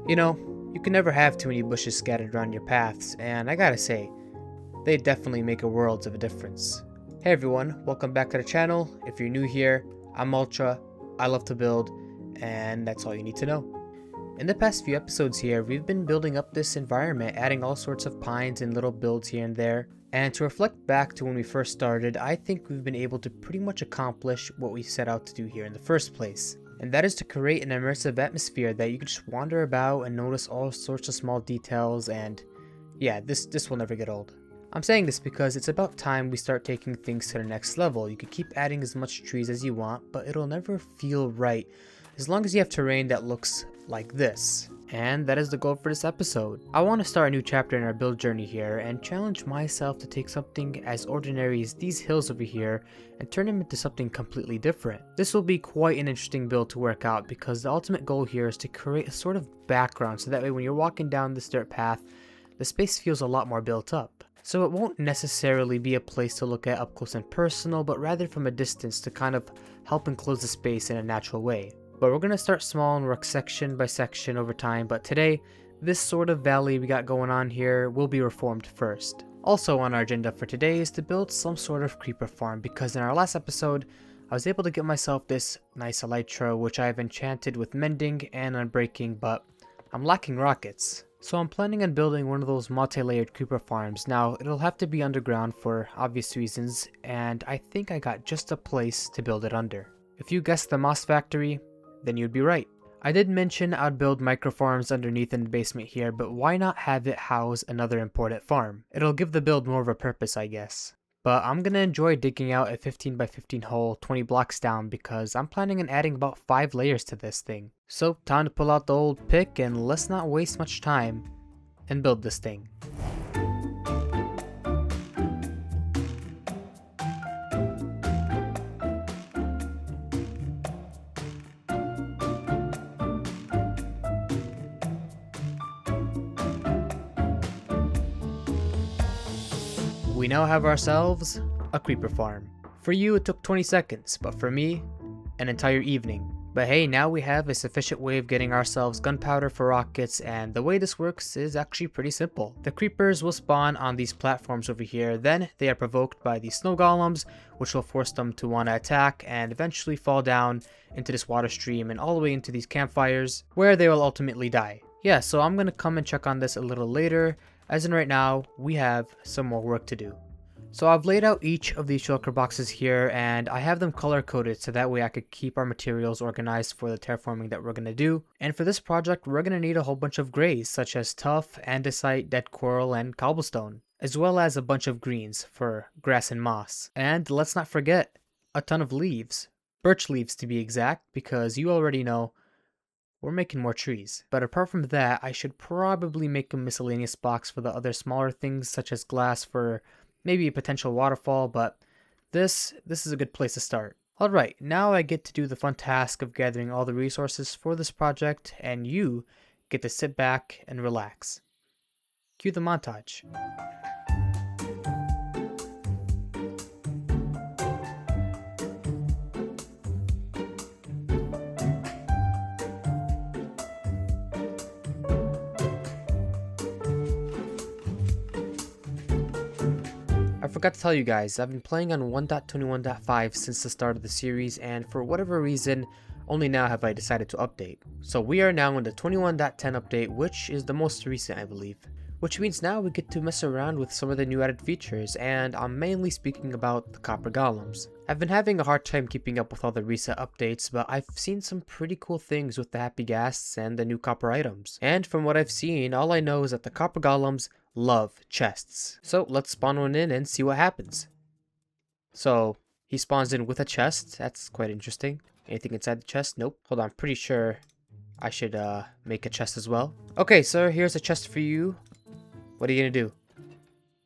You know, you can never have too many bushes scattered around your paths, and I gotta say, they definitely make a world of a difference. Hey everyone, welcome back to the channel. If you're new here, I'm Ultra, I love to build, and that's all you need to know. In the past few episodes here, we've been building up this environment, adding all sorts of pines and little builds here and there. And to reflect back to when we first started, I think we've been able to pretty much accomplish what we set out to do here in the first place. And that is to create an immersive atmosphere that you can just wander about and notice all sorts of small details, and yeah, this will never get old. I'm saying this because it's about time we start taking things to the next level. You can keep adding as much trees as you want, but it'll never feel right as long as you have terrain that looks like this. And that is the goal for this episode. I want to start a new chapter in our build journey here and challenge myself to take something as ordinary as these hills over here and turn them into something completely different. This will be quite an interesting build to work out because the ultimate goal here is to create a sort of background so that way when you're walking down this dirt path, the space feels a lot more built up. So it won't necessarily be a place to look at up close and personal, but rather from a distance to kind of help enclose the space in a natural way. But we're going to start small and work section by section over time, but today, this sort of valley we got going on here will be reformed first. Also on our agenda for today is to build some sort of creeper farm, because in our last episode, I was able to get myself this nice elytra which I have enchanted with mending and unbreaking, but I'm lacking rockets. So I'm planning on building one of those multi-layered creeper farms. Now, it'll have to be underground for obvious reasons, and I think I got just a place to build it under. If you guessed the moss factory, then you'd be right. I did mention I'd build microfarms underneath in the basement here, but why not have it house another important farm? It'll give the build more of a purpose, I guess. But I'm gonna enjoy digging out a 15 by 15 hole 20 blocks down because I'm planning on adding about 5 layers to this thing. So time to pull out the old pick and let's not waste much time and build this thing. We now have ourselves a creeper farm. For you it took 20 seconds, but for me, an entire evening. But hey, now we have a sufficient way of getting ourselves gunpowder for rockets, and the way this works is actually pretty simple. The creepers will spawn on these platforms over here, then they are provoked by these snow golems, which will force them to want to attack and eventually fall down into this water stream and all the way into these campfires, where they will ultimately die. Yeah, so I'm gonna come and check on this a little later, as in right now, we have some more work to do. So I've laid out each of these shulker boxes here and I have them color coded so that way I could keep our materials organized for the terraforming that we're going to do. And for this project, we're going to need a whole bunch of grays such as tuff, andesite, dead coral, and cobblestone, as well as a bunch of greens for grass and moss. And let's not forget, a ton of leaves, birch leaves to be exact, because you already know we're making more trees. But apart from that, I should probably make a miscellaneous box for the other smaller things such as glass for maybe a potential waterfall, but this is a good place to start. Alright, now I get to do the fun task of gathering all the resources for this project, and you get to sit back and relax. Cue the montage. I forgot to tell you guys, I've been playing on 1.21.5 since the start of the series, and for whatever reason, only now have I decided to update. So we are now in the 21.10 update, which is the most recent I believe. Which means now we get to mess around with some of the new added features, and I'm mainly speaking about the copper golems. I've been having a hard time keeping up with all the recent updates, but I've seen some pretty cool things with the happy ghasts and the new copper items. And from what I've seen, all I know is that the copper golems love chests. So let's spawn one in and see what happens. So he spawns in with a chest. That's quite interesting. Anything inside the chest? Nope. Hold on, I'm pretty sure I should make a chest as well. Okay, sir, here's a chest for you. What are you gonna do?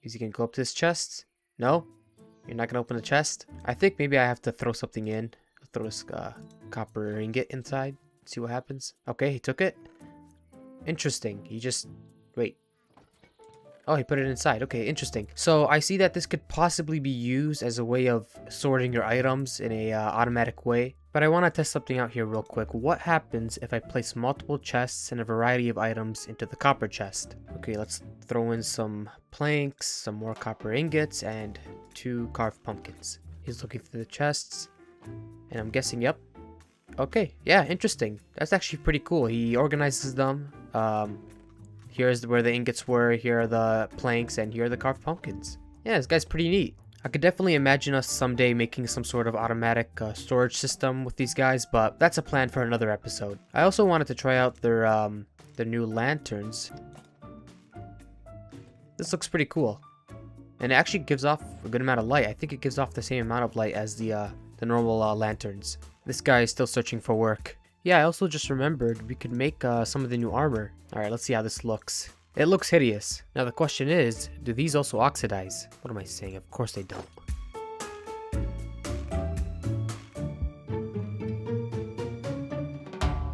Is he gonna go up to this chest? No? You're not gonna open the chest? I think maybe I have to throw something in. Throw this copper ingot inside. See what happens. Okay, he took it. Interesting. He just... wait. Oh, he put it inside. Okay, interesting. So I see that this could possibly be used as a way of sorting your items in a automatic way. But I want to test something out here real quick. What happens if I place multiple chests and a variety of items into the copper chest? Okay, let's throw in some planks, some more copper ingots, and 2 carved pumpkins. He's looking through the chests, and I'm guessing, yep. Okay, yeah, interesting. That's actually pretty cool. He organizes them. Here's where the ingots were, here are the planks, and here are the carved pumpkins. Yeah, this guy's pretty neat. I could definitely imagine us someday making some sort of automatic storage system with these guys, but that's a plan for another episode. I also wanted to try out their new lanterns. This looks pretty cool. And it actually gives off a good amount of light. I think it gives off the same amount of light as the normal lanterns. This guy is still searching for work. Yeah, I also just remembered we could make some of the new armor. Alright, let's see how this looks. It looks hideous. Now the question is, do these also oxidize? What am I saying? Of course they don't.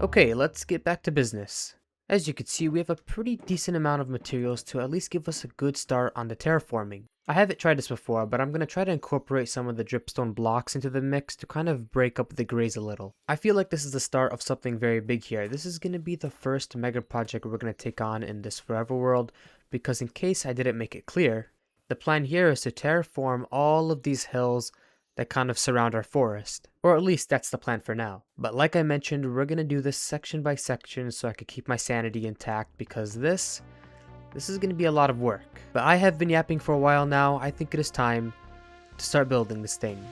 Okay, let's get back to business. As you can see, we have a pretty decent amount of materials to at least give us a good start on the terraforming. I haven't tried this before, but I'm going to try to incorporate some of the dripstone blocks into the mix to kind of break up the grays a little. I feel like this is the start of something very big here. This is going to be the first mega project we're going to take on in this forever world, because in case I didn't make it clear, the plan here is to terraform all of these hills that kind of surround our forest. Or at least that's the plan for now. But like I mentioned, we're going to do this section by section so I could keep my sanity intact, because this is going to be a lot of work. But I have been yapping for a while now. I think it is time to start building this thing.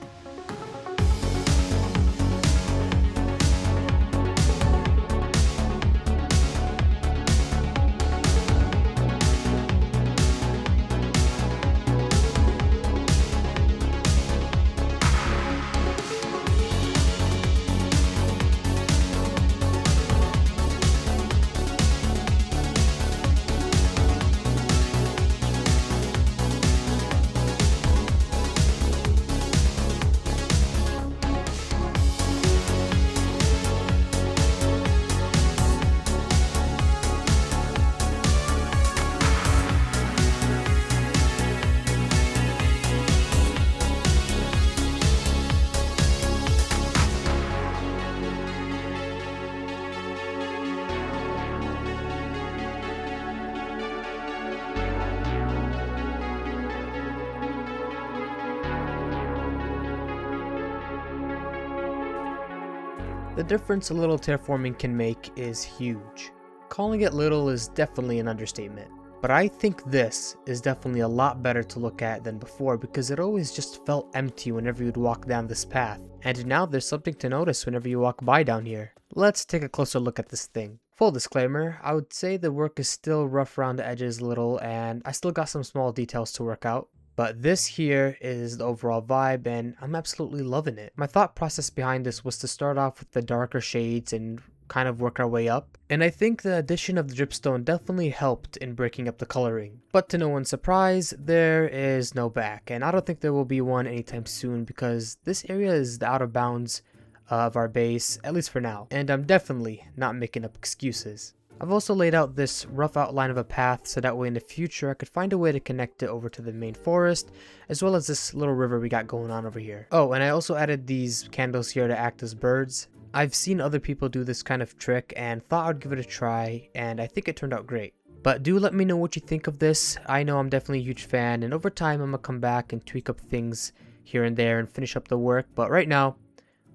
The difference a little terraforming can make is huge. Calling it little is definitely an understatement. But I think this is definitely a lot better to look at than before, because it always just felt empty whenever you'd walk down this path. And now there's something to notice whenever you walk by down here. Let's take a closer look at this thing. Full disclaimer, I would say the work is still rough around the edges a little, and I still got some small details to work out. But this here is the overall vibe, and I'm absolutely loving it. My thought process behind this was to start off with the darker shades and kind of work our way up. And I think the addition of the dripstone definitely helped in breaking up the coloring. But to no one's surprise, there is no back. And I don't think there will be one anytime soon, because this area is the out of bounds of our base, at least for now. And I'm definitely not making up excuses. I've also laid out this rough outline of a path so that way in the future I could find a way to connect it over to the main forest, as well as this little river we got going on over here. Oh, and I also added these candles here to act as birds. I've seen other people do this kind of trick and thought I'd give it a try, and I think it turned out great. But do let me know what you think of this. I know I'm definitely a huge fan, and over time I'm gonna come back and tweak up things here and there and finish up the work, but right now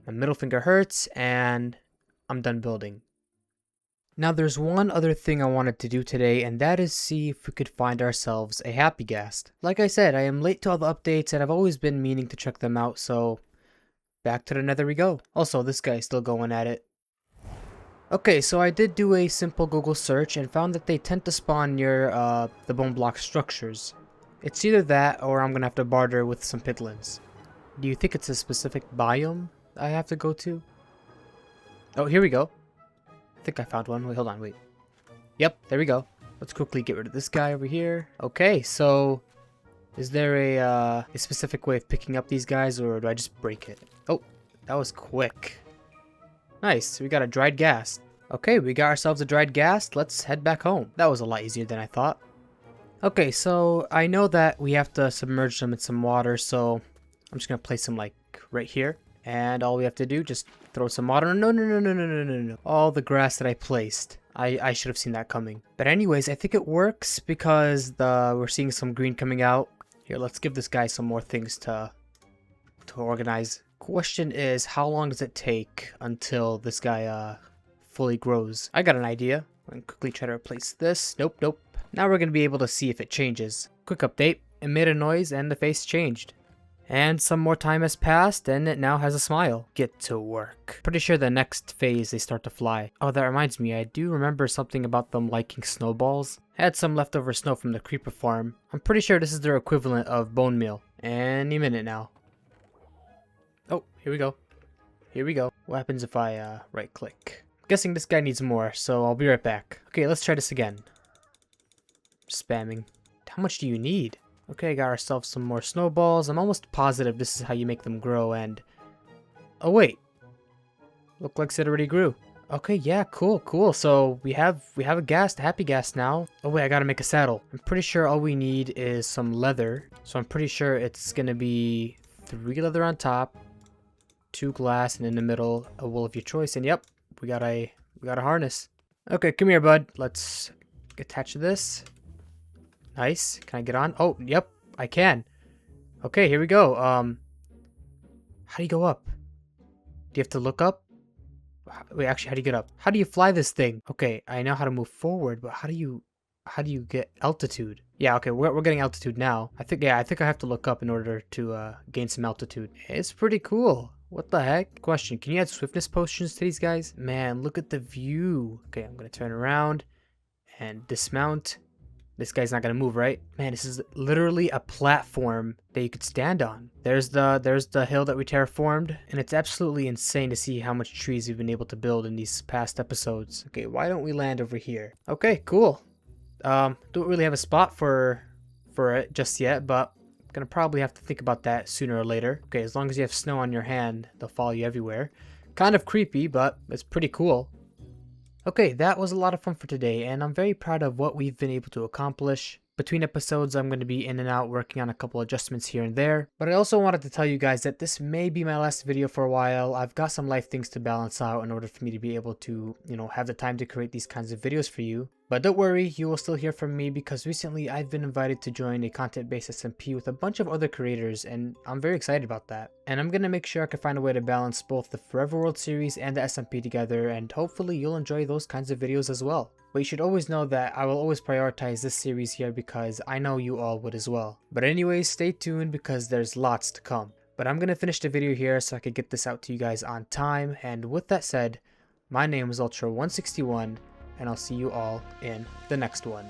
my middle finger hurts and I'm done building. Now there's one other thing I wanted to do today, and that is see if we could find ourselves a happy ghast. Like I said, I am late to all the updates and I've always been meaning to check them out, so back to the nether we go. Also, this guy's still going at it. Okay, so I did do a simple Google search and found that they tend to spawn near the bone block structures. It's either that or I'm gonna have to barter with some piglins. Do you think it's a specific biome I have to go to? Oh, here we go. I think I found one. Wait, hold on, wait. Yep, there we go. Let's quickly get rid of this guy over here. Okay, so is there a specific way of picking up these guys, or do I just break it? Oh, that was quick. Nice, we got a dried ghast. Okay, we got ourselves a dried ghast. Let's head back home. That was a lot easier than I thought. Okay, so I know that we have to submerge them in some water, so I'm just gonna place them like right here. And all we have to do, just throw some water. No, no, no, no, no, no, no, no. All the grass that I placed. I should have seen that coming. But anyways, I think it works because we're seeing some green coming out. Here, let's give this guy some more things to organize. Question is, how long does it take until this guy fully grows? I got an idea. I'm gonna quickly try to replace this. Nope, nope. Now we're gonna be able to see if it changes. Quick update. It made a noise and the face changed. And some more time has passed and it now has a smile. Get to work. Pretty sure the next phase they start to fly. Oh, that reminds me, I do remember something about them liking snowballs. I had some leftover snow from the creeper farm. I'm pretty sure this is their equivalent of bone meal. Any minute now. Oh, here we go. Here we go. What happens if I right click? I'm guessing this guy needs more, so I'll be right back. Okay, let's try this again. Spamming. How much do you need? Okay, got ourselves some more snowballs. I'm almost positive this is how you make them grow and... Oh wait. Look like it already grew. Okay, yeah, cool, cool. So we have a ghast, a happy ghast now. Oh wait, I gotta make a saddle. I'm pretty sure all we need is some leather. So I'm pretty sure it's gonna be 3 leather on top, 2 glass, and in the middle a wool of your choice. And yep, we got a harness. Okay, come here, bud. Let's attach this. Nice. Can I get on? Oh, yep, I can. Okay, here we go. How do you go up? Do you have to look up? Wait, actually, how do you get up? How do you fly this thing? Okay, I know how to move forward, but how do you get altitude? Yeah, okay, we're getting altitude now. I think I have to look up in order to gain some altitude. It's pretty cool. What the heck? Question, can you add swiftness potions to these guys? Man, look at the view. Okay, I'm gonna turn around and dismount. This guy's not gonna move, right? Man, this is literally a platform that you could stand on. There's the hill that we terraformed, and it's absolutely insane to see how much trees we've been able to build in these past episodes. Okay, why don't we land over here? Okay, cool. Don't really have a spot for it just yet, but I'm gonna probably have to think about that sooner or later. Okay, as long as you have snow on your hand, they'll follow you everywhere. Kind of creepy, but it's pretty cool. Okay, that was a lot of fun for today, and I'm very proud of what we've been able to accomplish. Between episodes, I'm going to be in and out working on a couple adjustments here and there. But I also wanted to tell you guys that this may be my last video for a while. I've got some life things to balance out in order for me to be able to, have the time to create these kinds of videos for you. But don't worry, you will still hear from me because recently I've been invited to join a content-based SMP with a bunch of other creators, and I'm very excited about that. And I'm going to make sure I can find a way to balance both the Forever World series and the SMP together, and hopefully you'll enjoy those kinds of videos as well. But you should always know that I will always prioritize this series here because I know you all would as well. But anyways, stay tuned because there's lots to come. But I'm going to finish the video here so I can get this out to you guys on time. And with that said, my name is Ultra161, and I'll see you all in the next one.